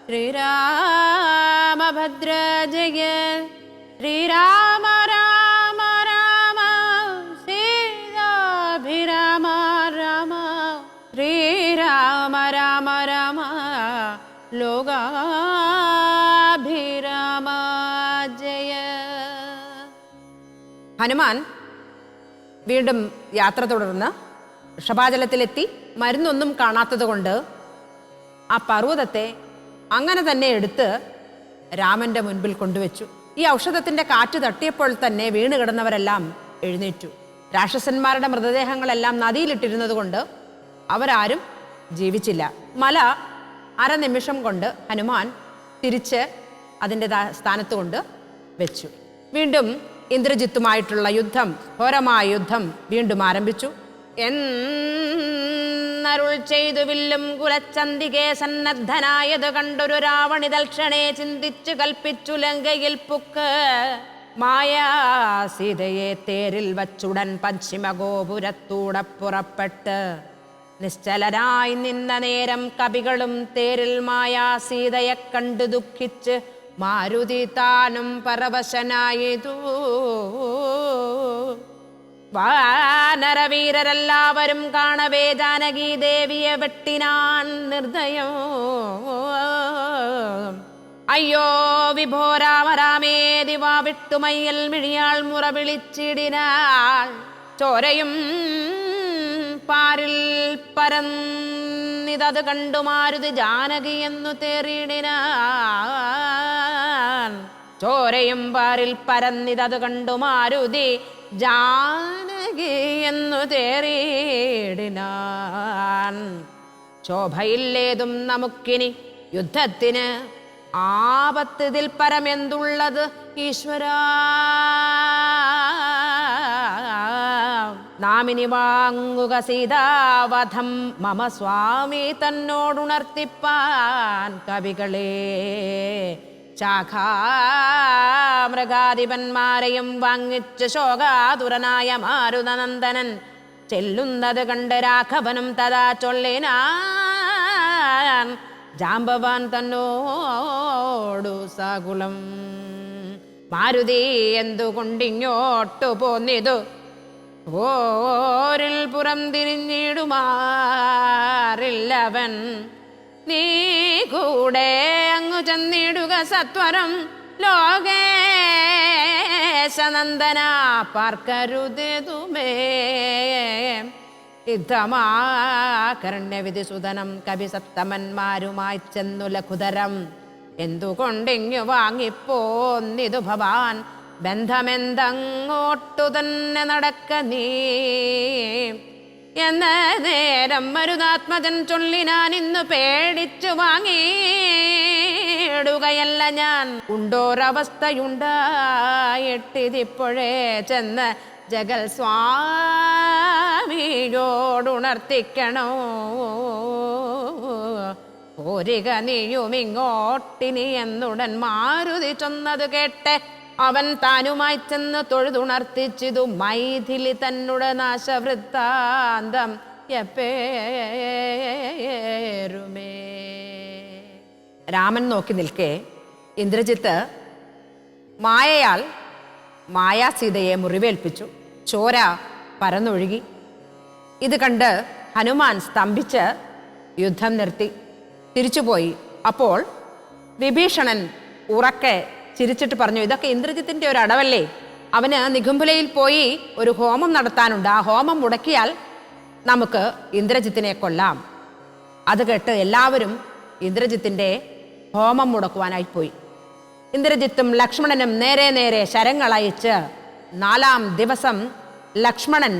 ശ്രീരാമഭദ്ര ജയ ശ്രീരാമ രാമ രാമ സീതാഭിരാമ രാമ ശ്രീരാമ രാമ രാമ ലോകാഭിരാമ ജയ. ഹനുമാൻ വീണ്ടും യാത്ര തുടർന്ന് ഋഷഭാചലത്തിലെത്തി. മരുന്നൊന്നും കാണാത്തത് കൊണ്ട് ആ പർവ്വതത്തെ അങ്ങനെ തന്നെ എടുത്ത് രാമന്റെ മുൻപിൽ കൊണ്ടുവച്ചു. ഈ ഔഷധത്തിന്റെ കാറ്റ് തട്ടിയപ്പോൾ തന്നെ വീണ് കിടന്നവരെല്ലാം എഴുന്നേറ്റു. രാക്ഷസന്മാരുടെ മൃതദേഹങ്ങളെല്ലാം നദിയിലിട്ടിരുന്നത് കൊണ്ട് അവരാരും ജീവിച്ചില്ല. മല അരനിമിഷം കൊണ്ട് ഹനുമാൻ തിരിച്ച് അതിൻ്റെ സ്ഥാനത്ത് കൊണ്ട് വെച്ചു. വീണ്ടും ഇന്ദ്രജിത്തുമായിട്ടുള്ള യുദ്ധം, ഘോരമായ യുദ്ധം വീണ്ടും ആരംഭിച്ചു. എന്നരുൾ ചെയ്തു വില്ലും കുലച്ചന്തികെ സന്നദ്ധനായത് കണ്ടൊരു രാവണിതൽക്ഷണേ ചിന്തിച്ചു കൽപ്പിച്ചു ലങ്കയിൽ പുക്ക് മായാ സീതയെ തേരിൽ വച്ചുടൻ പശ്ചിമഗോപുരത്തൂടെ പുറപ്പെട്ട് നിശ്ചലനായി നിന്ന നേരം കവികളും തേരിൽ മായാ സീതയെ കണ്ടു ദുഃഖിച്ച് മാരുതി താനും പരവശനായതു. വാനരവീരരെല്ലാവരും കാണവേ ജാനകി ദേവിയെ വെട്ടിനാൻ നിർദ്ദയം. അയ്യോ വിഭോ രാമ രാമേ ദിവാ വിട്ടുമയ്യൽ മിഴിയാൾ മുറ വിളിച്ചിടിനാൾ. ചോരയും പാരിൽ പരന്നിതത് കണ്ടു മാരുതി ജാനകി എന്നു തേറിയിടിനാൻ. ചോരയും പാരിൽ പരന്നിതത് കണ്ടു മാരുതി ജാനകി എന്നു തേറിയിടിനാൻ. ശോഭയില്ലേതും നമുക്കിനി യുദ്ധത്തിന്, ആപത്തിതിൽ പരമെന്തുള്ളത് ഈശ്വരാ. നാമിനി വാങ്ങുക സീതാവധം മമ സ്വാമി തന്നോടുണർത്തിപ്പാൻ കവികളെ. ശാഖാമൃഗാധിപന്മാരെയും വാങ്ങിച്ച് ശോകാതുരനായ മാരുതനന്ദനൻ ചെല്ലുന്നത് കണ്ട് രാഘവനും തഥാ ചൊല്ലിനാൻ ജാമ്പവാൻ തന്നോടു സകുലം. മാരുതി എന്തുകൊണ്ടിങ്ങോട്ടു പോന്നിതു, ഓരിൽ പുറം തിരിഞ്ഞിടുമാറില്ലവൻ. നീ കൂടെ അങ്ങു ചെന്നിടുക സത്വരം ലോകേശനന്ദന പാർക്കരുതേതുമേ. യുദ്ധമാകരണ്യവിധിസുതനം കവി സത്തമന്മാരുമായി ചെന്നു ലഘുതരം എന്തുകൊണ്ടിങ്ങു വാങ്ങിപ്പോന്നിതു ഭവാൻ. ബന്ധമെന്തങ്ങോട്ടു തന്നെ നടക്ക നീ എന്ന നേരം മരുതാത്മജൻ ചൊല്ലിനാൻ ഇന്നു പേടിച്ചു വാങ്ങിയിടുകയല്ല ഞാൻ. ഉണ്ടോരവസ്ഥയുണ്ടായിട്ടിതിപ്പോഴേ ചെന്ന് ജഗൽ സ്വാമിയോടുണർത്തിക്കണോ. പോരിക നീയുമിങ്ങോട്ടിനി എന്നുടൻ മാരുതി ചൊന്നത് കേട്ടെ അവൻ താനുമായി ചെന്ന് തൊഴുതുണർത്തിച്ചിതു മൈഥിലി തന്നുടെ നാശവൃത്താന്തം എപ്പേരുമേ. രാമൻ നോക്കി നിൽക്കെ ഇന്ദ്രജിത്ത് മായയാൽ മായാസീതയെ മുറിവേൽപ്പിച്ചു. ചോര പരന്നൊഴുകി. ഇത് കണ്ട് ഹനുമാൻ സ്തംഭിച്ച് യുദ്ധം നിർത്തി തിരിച്ചുപോയി. അപ്പോൾ വിഭീഷണൻ ഉറക്കെ ചിരിച്ചിട്ട് പറഞ്ഞു, ഇതൊക്കെ ഇന്ദ്രജിത്തിന്റെ ഒരു അടവല്ലേ, അവന് നിഘുംബുലയിൽ പോയി ഒരു ഹോമം നടത്താനുണ്ട്, ആ ഹോമം മുടക്കിയാൽ നമുക്ക് ഇന്ദ്രജിത്തിനെ കൊല്ലാം. അത് കേട്ട് എല്ലാവരും ഇന്ദ്രജിത്തിന്റെ ഹോമം മുടക്കുവാനായി പോയി. ഇന്ദ്രജിത്തും ലക്ഷ്മണനും നേരെ നേരെ ശരങ്ങളയച്ച് 4-ാം ദിവസം ലക്ഷ്മണൻ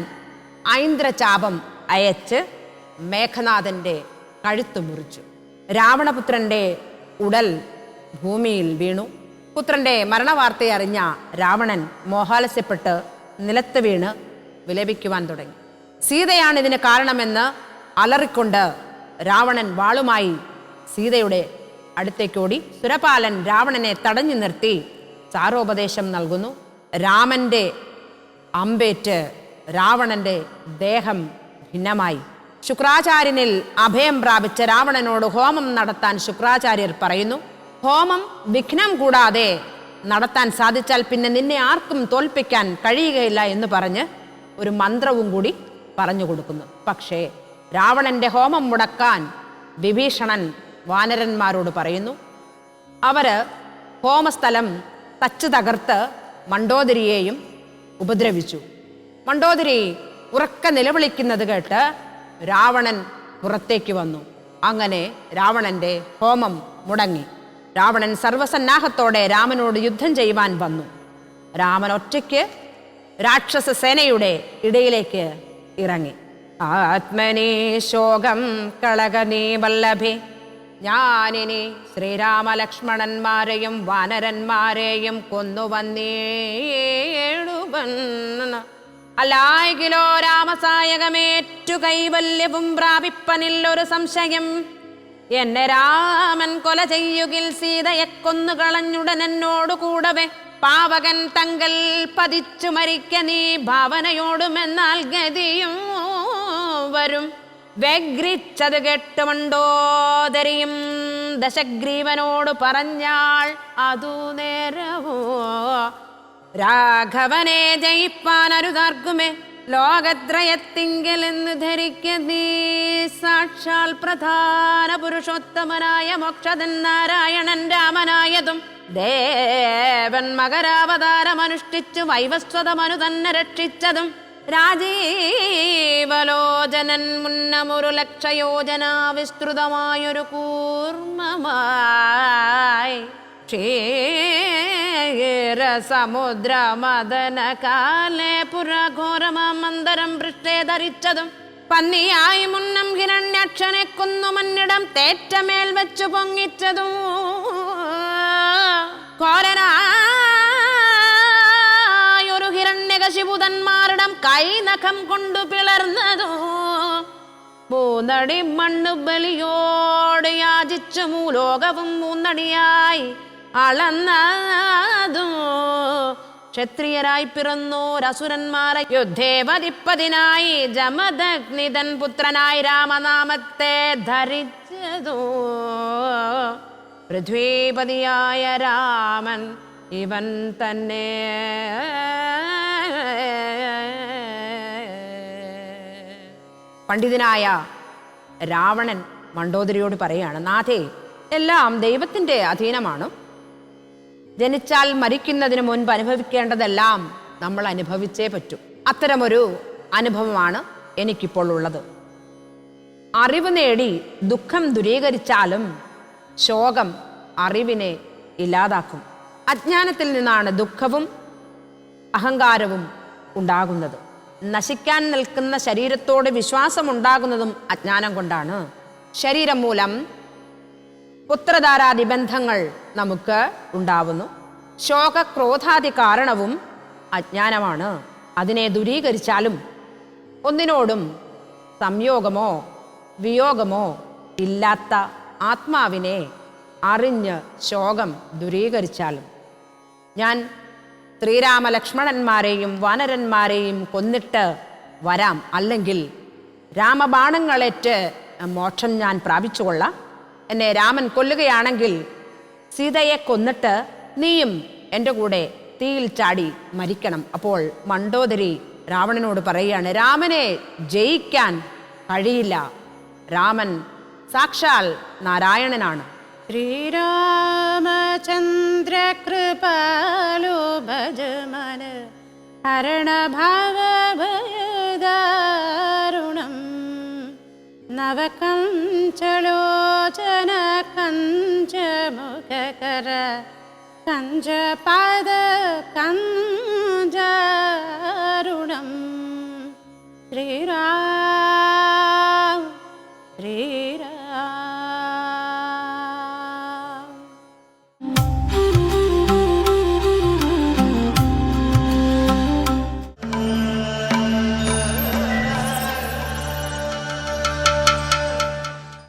ഐന്ദ്രചാപം അയച്ച് മേഘനാഥന്റെ കഴുത്തു മുറിച്ചു. രാവണപുത്രന്റെ ഉടൽ ഭൂമിയിൽ വീണു. പുത്രന്റെ മരണവാർത്തയെ അറിഞ്ഞ രാവണൻ മോഹാലസ്യപ്പെട്ട് നിലത്ത് വീണ് വിലപിക്കുവാൻ തുടങ്ങി. സീതയാണ് ഇതിന് കാരണമെന്ന് അലറിക്കൊണ്ട് രാവണൻ വാളുമായി സീതയുടെ അടുത്തേക്കോടി. സുരപാലൻ രാവണനെ തടഞ്ഞു നിർത്തി സാരോപദേശം നൽകുന്നു. രാമന്റെ അമ്പേറ്റ് രാവണന്റെ ദേഹം ഭിന്നമായി. ശുക്രാചാര്യനിൽ അഭയം പ്രാപിച്ച രാവണനോട് ഹോമം നടത്താൻ ശുക്രാചാര്യർ പറയുന്നു. ഹോമം വിഘ്നം കൂടാതെ നടത്താൻ സാധിച്ചാൽ പിന്നെ നിന്നെ ആർക്കും തോൽപ്പിക്കാൻ കഴിയുകയില്ല എന്ന് പറഞ്ഞ് ഒരു മന്ത്രവും കൂടി പറഞ്ഞു കൊടുക്കുന്നു. പക്ഷേ രാവണന്റെ ഹോമം മുടക്കാൻ വിഭീഷണൻ വാനരന്മാരോട് പറയുന്നു. അവര് ഹോമസ്ഥലം തച്ചു തകർത്ത് മണ്ഡോദരിയെയും ഉപദ്രവിച്ചു. മണ്ഡോദരി ഉറക്കെ നിലവിളിക്കുന്നത് കേട്ട് രാവണൻ പുറത്തേക്ക് വന്നു. അങ്ങനെ രാവണന്റെ ഹോമം മുടങ്ങി. രാവണൻ സർവസന്നാഹത്തോടെ രാമനോട് യുദ്ധം ചെയ്യുവാൻ വന്നു. രാമൻ ഒറ്റയ്ക്ക് രാക്ഷസ സേനയുടെ ഇടയിലേക്ക് ഇറങ്ങി. ആത്മനീ ശോകം കളകനീ വല്ലഭേ, ഞാനിനി ശ്രീരാമലക്ഷ്മണന്മാരെയും വാനരന്മാരെയും കൊന്നുവന്നേടുവൻ. അല്ലായെങ്കിലോ രാമസായകമേറ്റു കൈവല്യവും പ്രാപിപ്പനില്ലൊരു സംശയം. എന്നെ രാമൻ കൊല ചെയ്യുകിൽ സീതയെ കൊന്നുകളഞ്ഞുടൻ എന്നോടു കൂടവേ പാവകൻ തങ്കൽ പതിച്ചു മരിക്ക നീ ഭാവനയോടുമെന്നാൽ ഗതിയും വരും. വ്യഗ്രിച്ചത് കേട്ട് മണ്ഡോദരിയും ദശഗ്രീവനോട് പറഞ്ഞാൾ അതു നേരവോ. രാഘവനെ ജയിപ്പാൻ അരുതാർക്കുമേ ലോകത്രയത്തിങ്കലെന്ന് ധരിക്ക നീ. സാക്ഷാൽ പ്രധാന പുരുഷോത്തമനായ മോക്ഷതൻ നാരായണൻ രാമനായതും ദേവൻ മകരാവതാരമനുഷ്ഠിച്ചു വൈവസ്വതമനു തന്നെ രക്ഷിച്ചതും രാജീവലോചനൻ മുന്നമൊരു ലക്ഷയോജന വിസ്തൃതമായൊരു കൂർമ്മമായി ക്ഷീരസമുദ്ര മദന കാലേ പുരഘോരമാമന്തരം പൃഷ്ഠേ ധരിച്ചതും പന്നിയായി മുന്നം ഹിരണ്യാക്ഷനെ കൊന്നു മന്നിടം തേറ്റമേൽ വെച്ചു പൊങ്ങിച്ചതും കോരനായൊരു ഹിരണ്യകശിപുതന്മാരിടം കൈനഖം കൊണ്ടു പിളർന്നതോ. മൂന്നടി മണ്ണു ബലിയോട് യാചിച്ചു മൂലോകവും മൂന്നടിയായി അളന്നതോ. ക്ഷത്രിയരായി പിറന്നോരസുരന്മാരെ യുദ്ധേവതിപ്പതിനായി ജമദഗ്നിതൻ പുത്രനായി രാമനാമത്തെ ധരിച്ചതോ. പൃഥ്വീപതിയായ രാമൻ ഇവൻ തന്നെ. പണ്ഡിതനായ രാവണൻ മണ്ഡോദരിയോട് പറയുകയാണ്, നാഥേ, എല്ലാം ദൈവത്തിൻ്റെ അധീനമാണ്. ജനിച്ചാൽ മരിക്കുന്നതിന് മുൻപ് അനുഭവിക്കേണ്ടതെല്ലാം നമ്മൾ അനുഭവിച്ചേ പറ്റൂ. അത്തരമൊരു അനുഭവമാണ് എനിക്കിപ്പോൾ ഉള്ളത്. അറിവ് നേടി ദുഃഖം ദൂരീകരിച്ചാലും ശോകം അറിവിനെ ഇല്ലാതാക്കും. അജ്ഞാനത്തിൽ നിന്നാണ് ദുഃഖവും അഹങ്കാരവും ഉണ്ടാകുന്നത്. നശിക്കാൻ നിൽക്കുന്ന ശരീരത്തോട് വിശ്വാസമുണ്ടാകുന്നതും അജ്ഞാനം കൊണ്ടാണ്. ശരീരം മൂലം പുത്രധാരാദി ബന്ധങ്ങൾ നമുക്ക് ഉണ്ടാവുന്നു. ശോകക്രോധാദി കാരണവും അജ്ഞാനമാണ്. അതിനെ ദൂരീകരിച്ചാലും ഒന്നിനോടും സംയോഗമോ വിയോഗമോ ഇല്ലാത്ത ആത്മാവിനെ അറിഞ്ഞ് ശോകം ദൂരീകരിച്ചാലും. ഞാൻ ശ്രീരാമലക്ഷ്മണന്മാരെയും വാനരന്മാരെയും കൊന്നിട്ട് വരാം, അല്ലെങ്കിൽ രാമബാണങ്ങളേറ്റ് മോക്ഷം ഞാൻ പ്രാപിച്ചുകൊള്ളാം. എന്നെ രാമൻ കൊല്ലുകയാണെങ്കിൽ സീതയെ കൊന്നിട്ട് നീയും എൻ്റെ കൂടെ തീയിൽ ചാടി മരിക്കണം. അപ്പോൾ മണ്ഡോദരി രാവണനോട് പറയുകയാണ്, രാമനെ ജയിക്കാൻ കഴിയില്ല. രാമൻ സാക്ഷാൽ നാരായണനാണ്. ശ്രീരാമചന്ദ്ര കൃപാലോ ഭജമന ഹരണഭാവഭയദാരുണം നവകഞ്ചലോചന കഞ്ചമുഖകര കഞ്ചപാദ കഞ്ച